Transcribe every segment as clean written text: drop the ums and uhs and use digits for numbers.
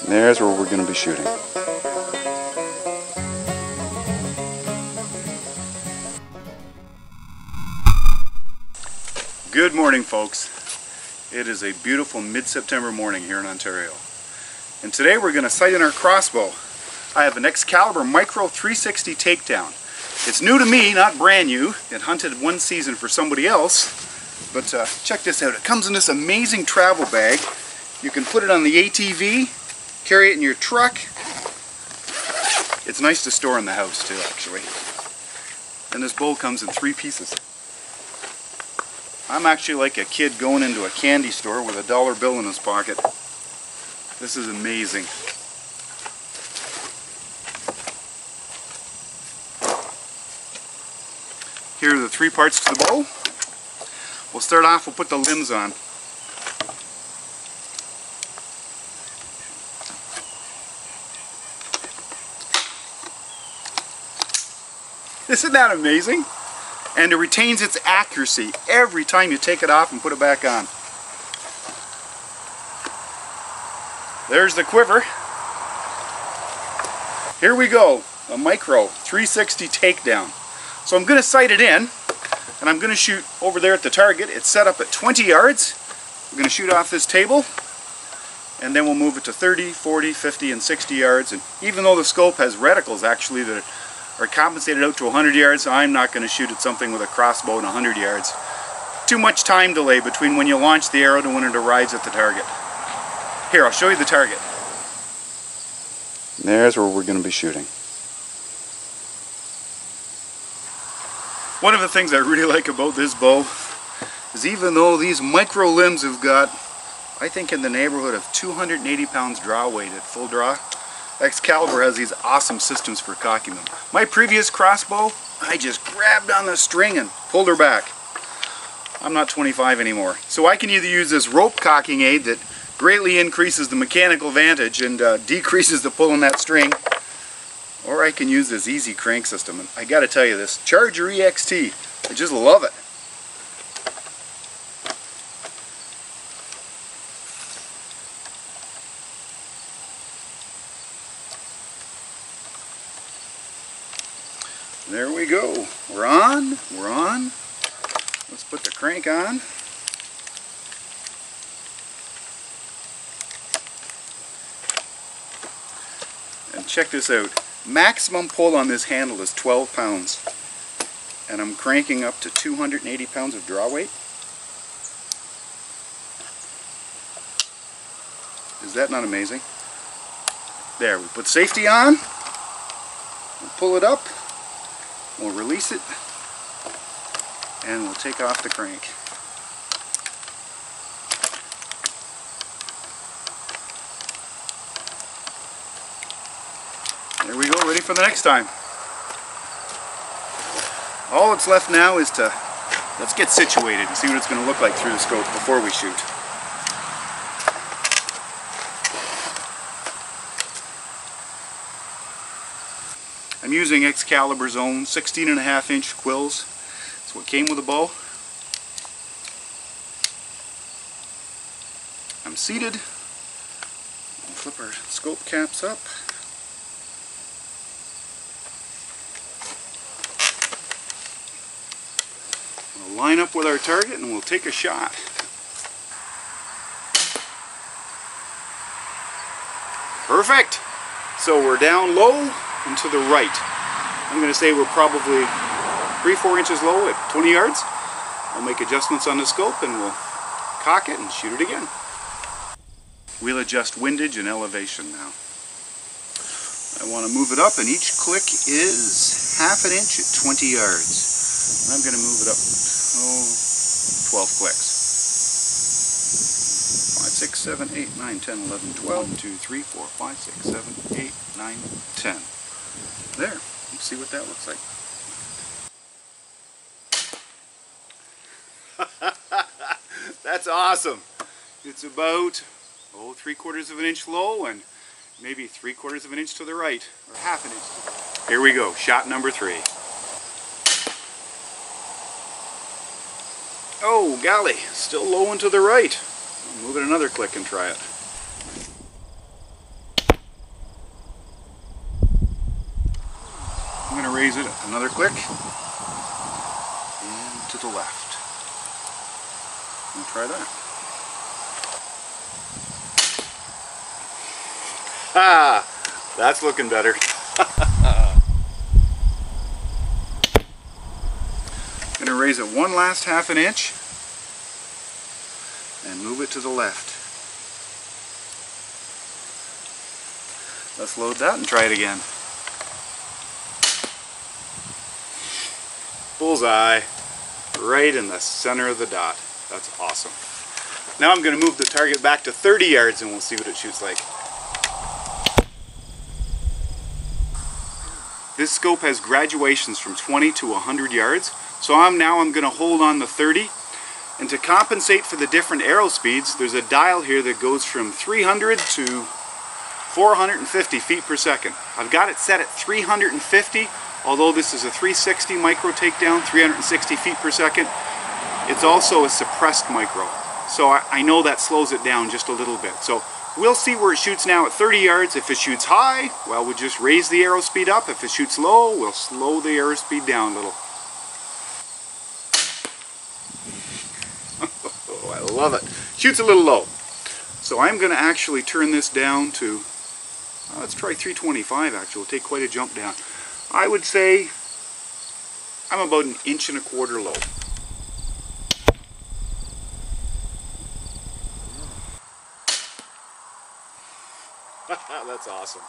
There's where we're going to be shooting. Good morning, folks. It is a beautiful mid-September morning here in Ontario. And today we're going to sight in our crossbow. I have an Excalibur Micro 360 Takedown. It's new to me, not brand new. It hunted one season for somebody else. But check this out. It comes in this amazing travel bag. You can put it on the ATV, carry it in your truck. It's nice to store in the house too, actually. And this bow comes in 3 pieces. I'm actually like a kid going into a candy store with a dollar bill in his pocket. This is amazing. Here are the 3 parts to the bow. We'll start off, we'll put the limbs on. Isn't that amazing? And it retains its accuracy every time you take it off and put it back on. There's the quiver. Here we go, a Micro 360 Takedown. So I'm going to sight it in, and I'm going to shoot over there at the target. It's set up at 20 yards. We're going to shoot off this table, and then we'll move it to 30, 40, 50, and 60 yards. And even though the scope has reticles actually that are compensated out to 100 yards, I'm not going to shoot at something with a crossbow at 100 yards. Too much time delay between when you launch the arrow and when it arrives at the target. Here, I'll show you the target. There's where we're going to be shooting. One of the things I really like about this bow is even though these micro limbs have got, I think, in the neighborhood of 280 pounds draw weight at full draw, Excalibur has these awesome systems for cocking them. My previous crossbow, I just grabbed on the string and pulled her back. I'm not 25 anymore. So I can either use this rope cocking aid that greatly increases the mechanical advantage and decreases the pull on that string, or I can use this easy crank system. And I gotta tell you, this Charger EXT, I just love it. There we go. We're on. Let's put the crank on. And check this out. Maximum pull on this handle is 12 pounds. And I'm cranking up to 280 pounds of draw weight. Is that not amazing? There, we put safety on. We'll pull it up. We'll release it, and we'll take off the crank. There we go, ready for the next time. All that's left now is to, let's get situated and see what it's going to look like through the scope before we shoot. I'm using Excalibur's own 16.5-inch quills. That's what came with the bow. I'm seated. We'll flip our scope caps up. We'll line up with our target and we'll take a shot. Perfect! So we're down low and to the right. I'm going to say we're probably 3-4 inches low at 20 yards. I'll make adjustments on the scope and we'll cock it and shoot it again. We'll adjust windage and elevation now. I want to move it up, and each click is 1/2 inch at 20 yards. And I'm going to move it up 12 clicks. 5, 6, 7, 8, 9, 10, 11, 12, 1, 2, 3, 4, 5, 6, 7, 8, 9, 10. There, let's see what that looks like. That's awesome. It's about 3/4 of an inch low and maybe 3/4 of an inch to the right, or 1/2 inch to the right. Here we go, shot number 3. Oh golly, still low and to the right. I'll move it another click and try it. raise it another click. And to the left. We'll try that. Ah, that's looking better. I'm going to raise it one last half an inch and move it to the left. Let's load that and try it again. Bullseye, right in the center of the dot. That's awesome. Now I'm going to move the target back to 30 yards and we'll see what it shoots like. This scope has graduations from 20 to 100 yards, so I'm going to hold on the 30. And to compensate for the different arrow speeds, there's a dial here that goes from 300 to 450 feet per second. I've got it set at 350, although this is a 360 micro takedown, 360 feet per second. It's also a suppressed micro, so I know that slows it down just a little bit. So we'll see where it shoots now at 30 yards. If it shoots high, well, we'll just raise the arrow speed up. If it shoots low, we'll slow the arrow speed down a little. Oh, I love it. Shoots a little low. So I'm going to actually turn this down to, let's try 325 actually. We'll take quite a jump down. I would say I'm about 1.25 inches low. That's awesome.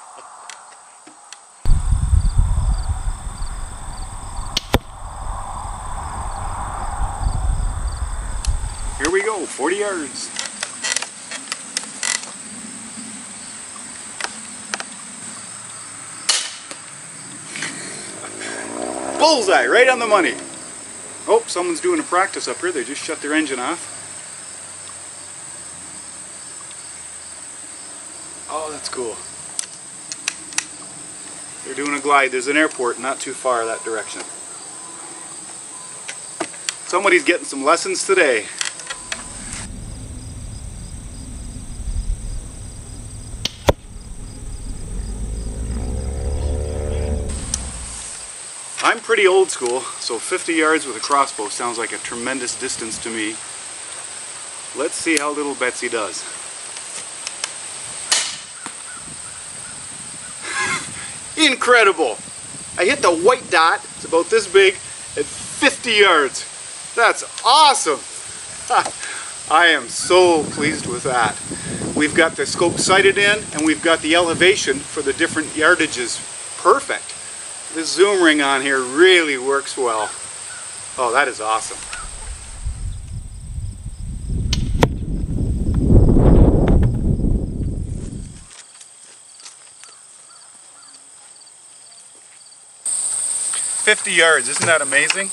Here we go, 40 yards. Bullseye, right on the money. Oh, someone's doing a practice up here. They just shut their engine off. Oh, that's cool. They're doing a glide. There's an airport not too far that direction. Somebody's getting some lessons today. I'm pretty old school, so 50 yards with a crossbow sounds like a tremendous distance to me. Let's see how little Betsy does. Incredible! I hit the white dot, it's about this big, at 50 yards. That's awesome! I am so pleased with that. We've got the scope sighted in, and we've got the elevation for the different yardages perfect. This zoom ring on here really works well. Oh, that is awesome. "50 yards, isn't that amazing?"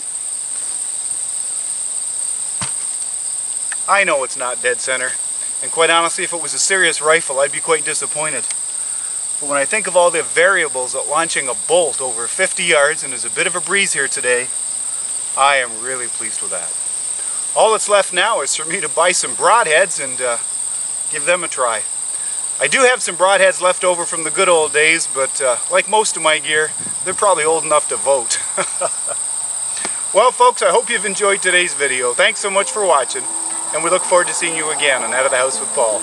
I know it's not dead center, and quite honestly, if it was a serious rifle, I'd be quite disappointed. But when I think of all the variables at launching a bolt over 50 yards, and there's a bit of a breeze here today, I am really pleased with that. All that's left now is for me to buy some broadheads and give them a try. I do have some broadheads left over from the good old days, but like most of my gear, they're probably old enough to vote. Well folks, I hope you've enjoyed today's video. Thanks so much for watching, and we look forward to seeing you again on Out of the House with Paul.